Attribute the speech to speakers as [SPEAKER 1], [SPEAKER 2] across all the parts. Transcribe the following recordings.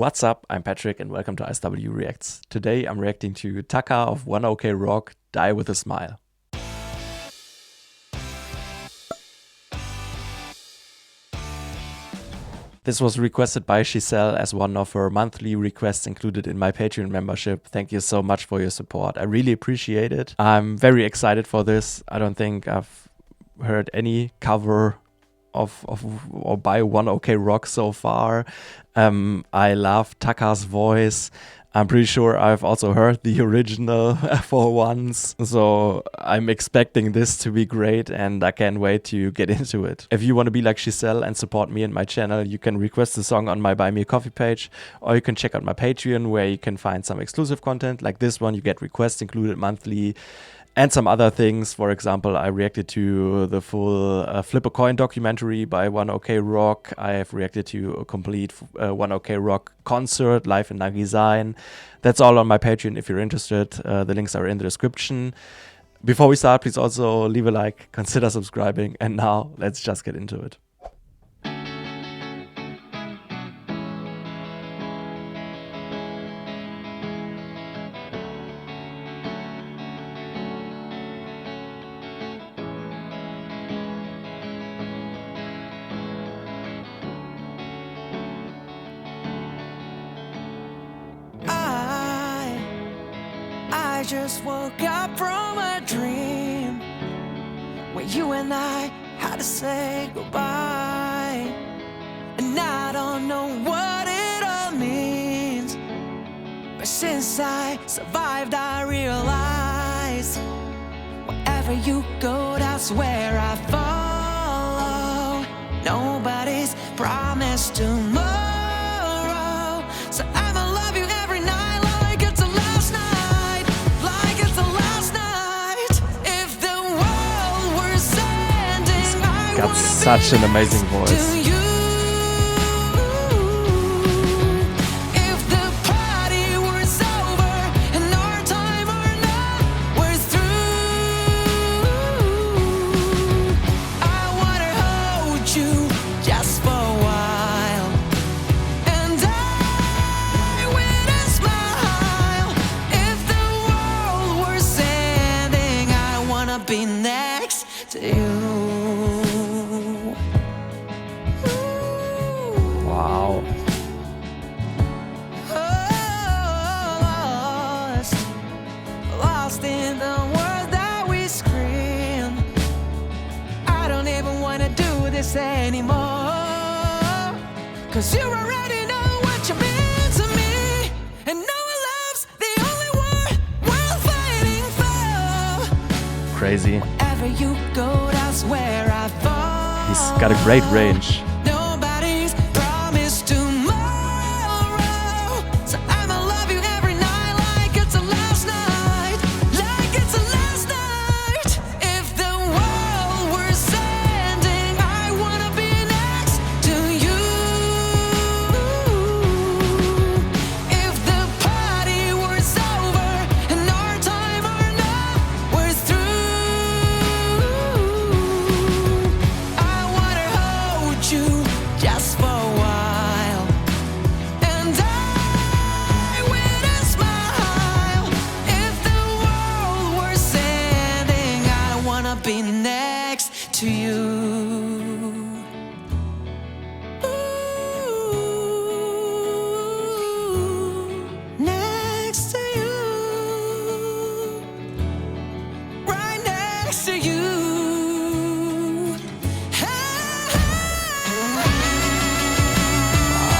[SPEAKER 1] What's up? I'm Patrick and welcome to ISW Reacts. Today I'm reacting to Taka of UrhG, Die With A Smile. This was requested by Shicelle as one of her monthly requests included in my Patreon membership. Thank you so much for your support. I really appreciate it. I'm very excited for this. I don't think I've heard any cover of or by UrhG so far. I love Taka's voice. I'm pretty sure I've also heard the original for once, so I'm expecting this to be great and I can't wait to get into it. If you want to be like Shicelle and support me and my channel, you can request the song on my Buy Me a Coffee page, or you can check out my Patreon where you can find some exclusive content. Like this one, you get requests included monthly and some other things. For example, I reacted to the full Flip a Coin documentary by UrhG. I have reacted to a complete UrhG concert live in Nagisein. That's all on my Patreon if you're interested. The links are in the description. Before we start, please also leave a like, consider subscribing, and now let's just get into it.
[SPEAKER 2] I just woke up from a dream where you and I had to say goodbye, and I don't know what it all means, but since I survived I realize wherever you go, that's where I follow. Nobody's promised tomorrow, so I'ma love you every night like it's the last night, like it's the last night. If the world were sending, I
[SPEAKER 1] Got such an amazing voice.
[SPEAKER 2] to you. If the party was over and our time or not was through, I wanna hold you just for a while, and I with a smile. If the world were sending, I wanna be next to you.
[SPEAKER 1] Wow.
[SPEAKER 2] Lost in the words that we scream. I don't even wanna do this anymore, 'cause you already know what you mean to me, and knowing love's the only word worth fighting for.
[SPEAKER 1] Crazy.
[SPEAKER 2] Wherever you go, that's where I fall.
[SPEAKER 1] He's got a great range.
[SPEAKER 2] Nobody's promised tomorrow, so I'ma love you every night like it's the last night, like it's the last night. If the world were sending, I wanna be next to you. If the party was over and our time or not was through, I wanna hold you just for a while, and I with a smile. If the world were sending, I wanna be next to you. Ooh, next to you, right next to you.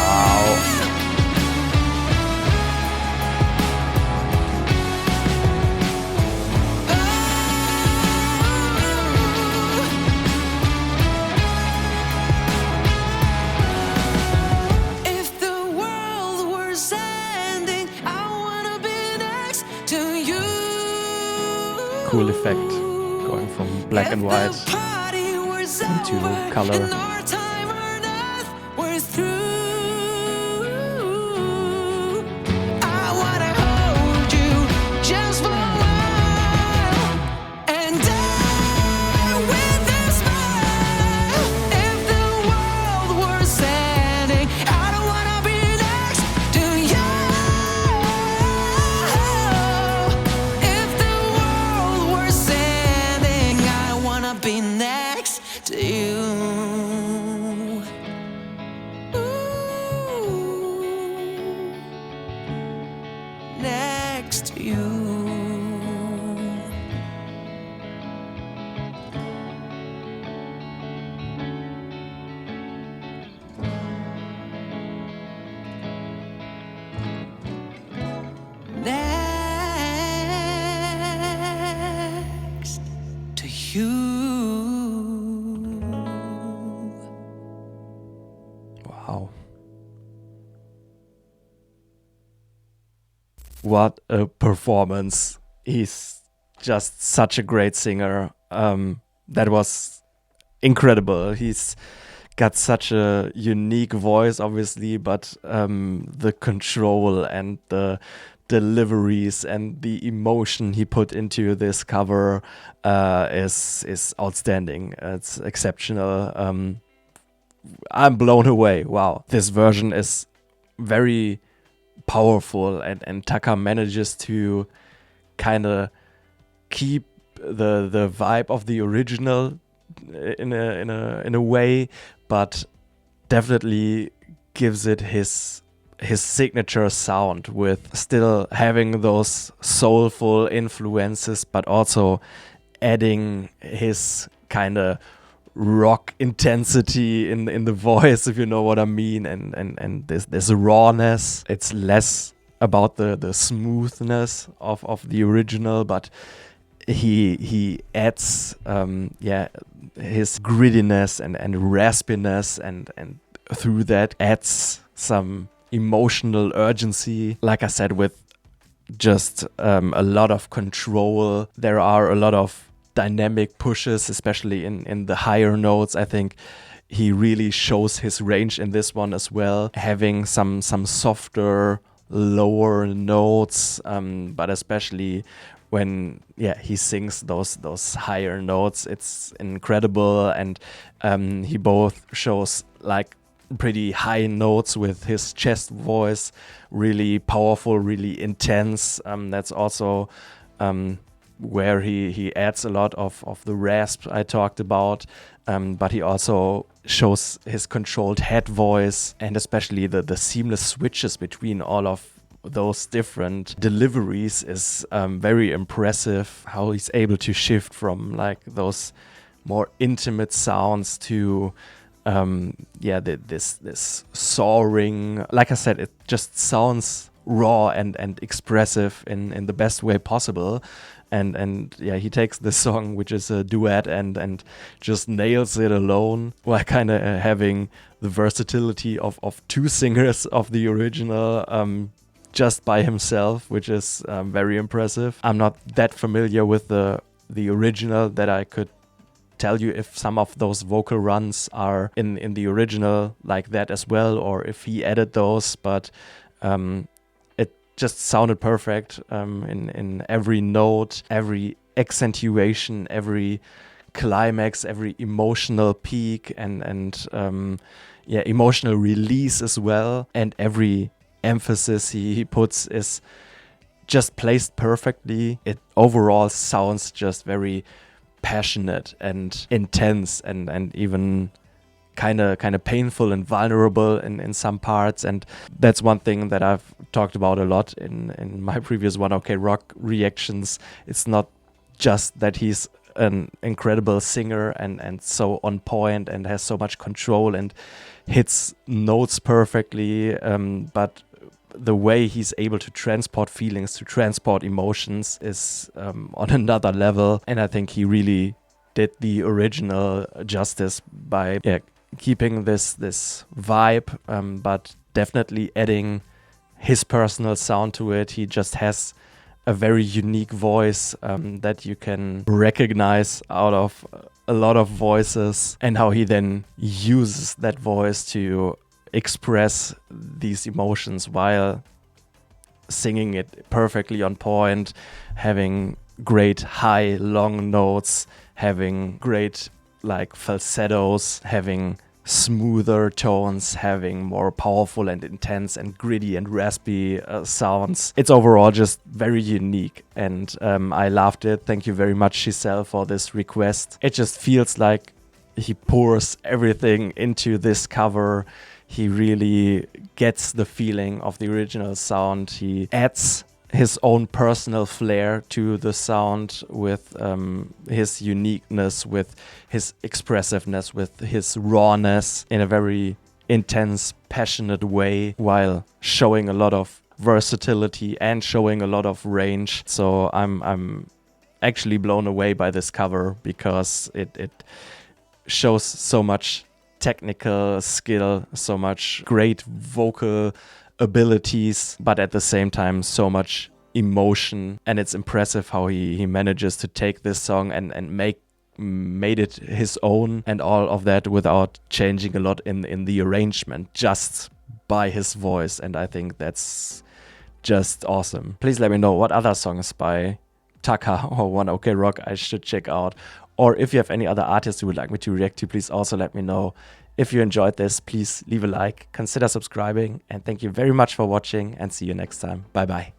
[SPEAKER 1] Wow.
[SPEAKER 2] If the world were sending, I wanna be next to you.
[SPEAKER 1] Cool effect. Going from black and white into color.
[SPEAKER 2] And our time or not was through, I wanna hold you just for a while, and I with a smile. If the world were sending, I don't wanna be next to you. Next to you.
[SPEAKER 1] Wow. What a performance. He's just such a great singer. That was incredible. He's got such a unique voice, obviously, but the control and the deliveries and the emotion he put into this cover is outstanding. It's exceptional. I'm blown away. Wow. This version is very powerful, and Taka manages to kind of keep the vibe of the original in a way, but definitely gives it his signature sound, with still having those soulful influences, but also adding his kind of rock intensity in the voice, if you know what I mean, and this rawness. It's less about the smoothness of the original, but he adds his grittiness and raspiness, and through that adds some emotional urgency, like I said, with just a lot of control. There are a lot of dynamic pushes, especially in the higher notes. I think he really shows his range in this one as well, having some softer lower notes, but especially when he sings those higher notes, it's incredible. And he both shows like pretty high notes with his chest voice, really powerful, really intense. That's also where he adds a lot of the rasp I talked about, but he also shows his controlled head voice, and especially the seamless switches between all of those different deliveries is very impressive. How he's able to shift from like those more intimate sounds to this soaring. Like I said, it just sounds raw and expressive in the best way possible. And he takes this song, which is a duet, and just nails it alone, while kind of having the versatility of two singers of the original just by himself, which is very impressive. I'm not that familiar with the original that I could tell you if some of those vocal runs are in the original like that as well, or if he added those, but just sounded perfect in every note, every accentuation, every climax, every emotional peak, and emotional release as well. And every emphasis he puts is just placed perfectly. It overall sounds just very passionate and intense, and even kind of painful and vulnerable in some parts. And that's one thing that I've talked about a lot in my previous UrhG reactions. It's not just that he's an incredible singer and so on point and has so much control and hits notes perfectly, but the way he's able to transport feelings, to transport emotions is on another level. And I think he really did the original justice by keeping this vibe, but definitely adding his personal sound to it. He just has a very unique voice that you can recognize out of a lot of voices, and how he then uses that voice to express these emotions while singing it perfectly on point, having great high long notes, having great like falsettos, having smoother tones, having more powerful and intense and gritty and raspy sounds. It's overall just very unique, and I loved it. Thank you very much, Shicelle, for this request. It just feels like he pours everything into this cover. He really gets the feeling of the original sound. He adds his own personal flair to the sound, with his uniqueness, with his expressiveness, with his rawness in a very intense, passionate way, while showing a lot of versatility and showing a lot of range. So I'm actually blown away by this cover, because it shows so much technical skill, so much great vocal abilities, but at the same time so much emotion. And it's impressive how he manages to take this song and made it his own, and all of that without changing a lot in the arrangement, just by his voice. And I think that's just awesome. Please let me know what other songs by Taka or UrhG I should check out, or if you have any other artists you would like me to react to, please also let me know. If you enjoyed this, please leave a like, consider subscribing, and thank you very much for watching, and see you next time. Bye bye.